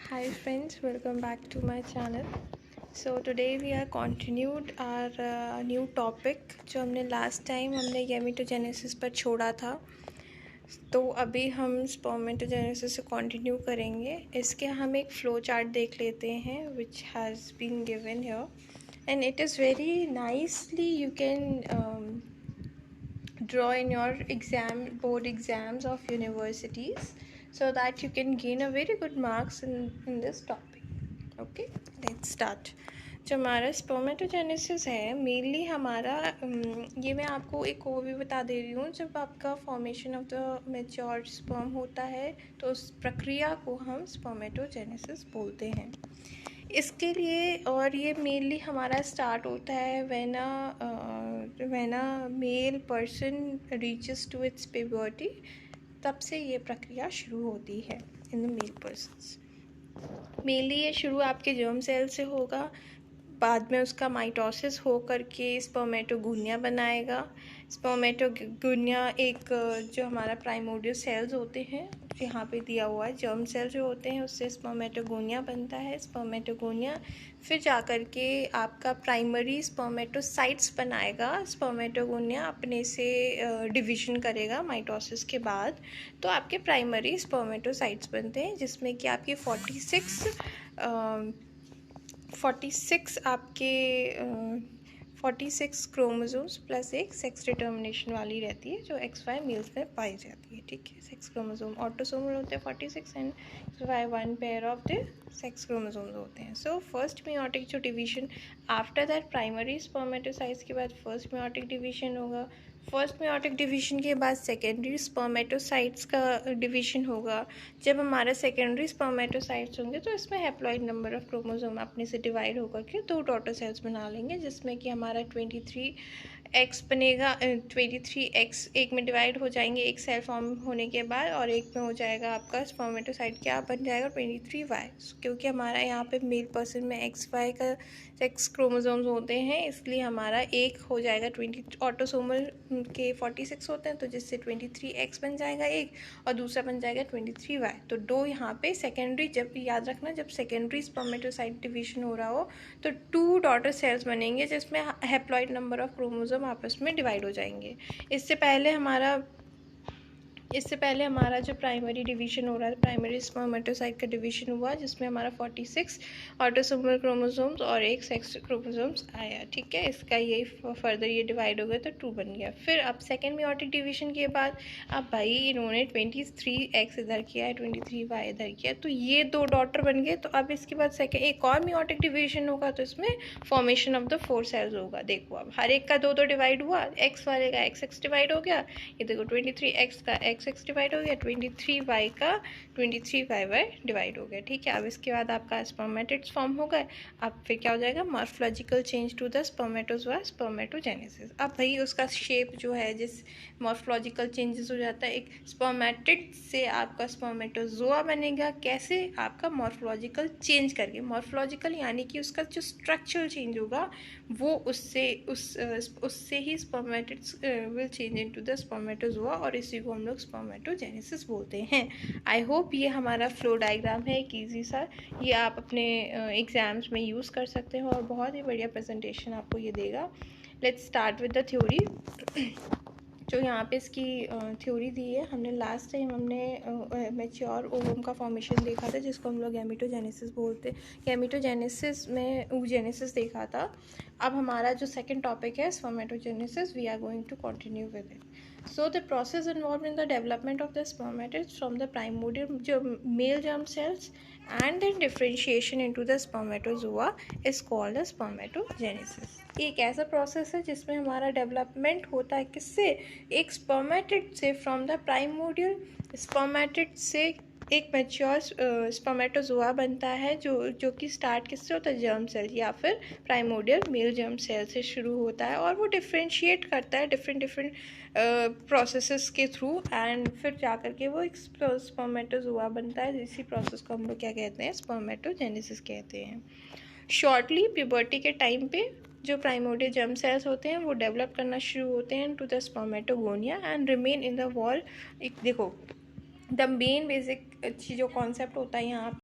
Hi friends, welcome back to my channel. So today we are continued our new topic जो हमने last time हमने gametogenesis पर छोड़ा था. तो अभी हम स्पर्मेटोजेनेसिस से कंटिन्यू करेंगे. इसके हम एक फ्लो चार्ट देख लेते हैं which has been given here and it is very nicely you can draw in your board exams of universities so that you can gain a very good marks in this topic. Okay, let's start. जो हमारा spermatogenesis है mainly हमारा ये मैं आपको एक और भी बता दे रही हूँ. जब आपका formation of the mature sperm होता है तो उस प्रक्रिया को हम स्पर्मेटोजेनेसिस बोलते हैं. इसके लिए और ये मेनली हमारा स्टार्ट होता है when a male person reaches to its puberty. तब से ये प्रक्रिया शुरू होती है in the male persons. Mainly ये शुरू आपके जर्म सेल से होगा. बाद में उसका माइटोसिस हो करके स्पर्मेटोगोनिया बनाएगा. स्पर्मेटोगोनिया एक जो हमारा प्राइमोर्डियल सेल्स होते हैं यहाँ पे दिया हुआ है जर्म सेल जो होते हैं उससे स्पर्मेटोगोनिया बनता है. स्पर्मेटोगोनिया फिर जा कर के आपका प्राइमरी स्पर्मेटोसाइट्स बनाएगा. स्पर्मेटोगोनिया अपने से डिवीजन करेगा माइटोसिस के बाद. तो आपके प्राइमरी स्पर्मेटोसाइट्स बनते हैं जिसमें कि आपकी 46 आपके 46 क्रोमोसोम्स प्लस एक सेक्स डिटर्मिनेशन वाली रहती है जो XY मेल्स में पाई जाती है. ठीक है, सेक्स क्रोमोसोम ऑटोसोमल होते हैं 46 and XY one pair of the sex chromosomes होते हैं. सो फर्स्ट मियोटिक जो division after that primary spermatocytes के बाद फर्स्ट मियोटिक डिवीजन होगा. फर्स्ट मियोटिक डिवीजन के बाद सेकेंडरी स्पर्मेटोसाइट्स का डिवीजन होगा. जब हमारा सेकेंडरी स्पर्मेटोसाइट्स होंगे तो इसमें हैप्लॉइड नंबर ऑफ क्रोमोसोम अपने से डिवाइड होकर के दो डॉटर सेल्स बना लेंगे जिसमें कि हमारा 23X बनेगा. 23X एक में डिवाइड हो जाएंगे एक सेल फॉर्म होने के बाद और एक में हो जाएगा आपका स्पर्मेटोसाइट क्या बन जाएगा 23Y. क्योंकि हमारा यहाँ पे मेल पर्सन में XY का सेक्स क्रोमोसोम्स होते हैं इसलिए हमारा एक हो जाएगा 20 ऑटोसोमल के 46 होते हैं तो जिससे 23X बन जाएगा एक और दूसरा बन जाएगा 23Y. तो दो यहाँ पे सेकेंडरी जब याद रखना जब सेकेंडरी स्पर्मेटोसाइट डिवीजन हो रहा हो तो 2 डॉटर सेल्स बनेंगे जिसमें हैप्लॉइड नंबर ऑफ क्रोमोसोम आपस में डिवाइड हो जाएंगे. इससे पहले हमारा जो प्राइमरी डिवीजन हो रहा है प्राइमरी स्पर्मेटोसाइट का डिवीजन हुआ जिसमें हमारा 46 ऑटोसोमल क्रोमोसोम्स और एक सेक्स क्रोमोसोम्स आया. ठीक है, इसका ये फर्दर ये डिवाइड हो गया तो 2 बन गया. फिर अब सेकेंड मियोटिक डिवीजन के बाद अब भाई इन्होंने 23X इधर किया है 23Y इधर किया तो ये 2 डॉटर बन गए. तो अब इसके बाद सेकेंड एक और मियोटिक डिवीजन होगा तो इसमें फॉर्मेशन ऑफ द 4 सेल्स होगा. देखो अब हर एक का 2 डिवाइड हुआ. X वाले का XX डिवाइड हो गया. ये देखो 23X का XX डिवाइड हो गया. 23Y का 23YY डिवाइड हो गया. ठीक है, अब इसके बाद आपका स्पर्मेटिड्स फॉर्म हो गए. अब फिर क्या हो जाएगा morphological change to the spermatozoa spermatogenesis. अब भाई उसका शेप जो है जिस मॉर्फोलॉजिकल चेंजेस हो जाता है एक स्पर्मेटिड से आपका स्पर्मेटोजोआ बनेगा. कैसे आपका मॉर्फोलॉजिकल चेंज करके मॉर्फोलॉजिकल यानी कि उसका जो स्ट्रक्चरल चेंज होगा वो उससे ही spermatids will change into the spermatozoa और इसी को हम लोग स्पर्मेटोजेनेसिस बोलते हैं. आई होप ये हमारा फ्लो डायग्राम है एक ईजी सा. ये आप अपने एग्जाम्स में यूज़ कर सकते हो और बहुत ही बढ़िया प्रेजेंटेशन आपको ये देगा. Let's start with the theory. जो यहाँ पे इसकी थ्योरी दी है हमने लास्ट टाइम हमने मैच्योर ओवम का फॉर्मेशन देखा था जिसको हम लोग गैमेटोजेनेसिस बोलते हैं. गैमेटोजेनेसिस में oogenesis देखा था. अब हमारा जो सेकंड टॉपिक है spermatogenesis we are going to continue with it. So the process involved in the development of the spermatids from the primordial male germ cells and then differentiation into the spermatozoa is called the spermatogenesis. एक ऐसा process है जिसमें हमारा development होता है किससे एक spermatid से फ्रॉम द प्राइमोर्डियल स्पर्मेटिड से एक मैच्योर स्पर्मेटोजोआ बनता है जो कि स्टार्ट किससे होता है जर्म सेल या फिर प्राइमोर्डियल मेल जर्म सेल से शुरू होता है और वो डिफ्रेंशिएट करता है डिफरेंट प्रोसेसेस के थ्रू एंड फिर जा कर के वो एक स्पर्मेटोजोआ बनता है. इसी प्रोसेस को हम लोग क्या कहते हैं स्पर्मेटोजेनेसिस कहते हैं. शॉर्टली प्यूबर्टी के टाइम पे जो प्राइमोर्डियल जर्म सेल्स होते हैं वो डेवलप करना शुरू होते हैं to the spermatogonia and remain in the wall. देखो द मेन बेसिक जो कॉन्सेप्ट होता है यहाँ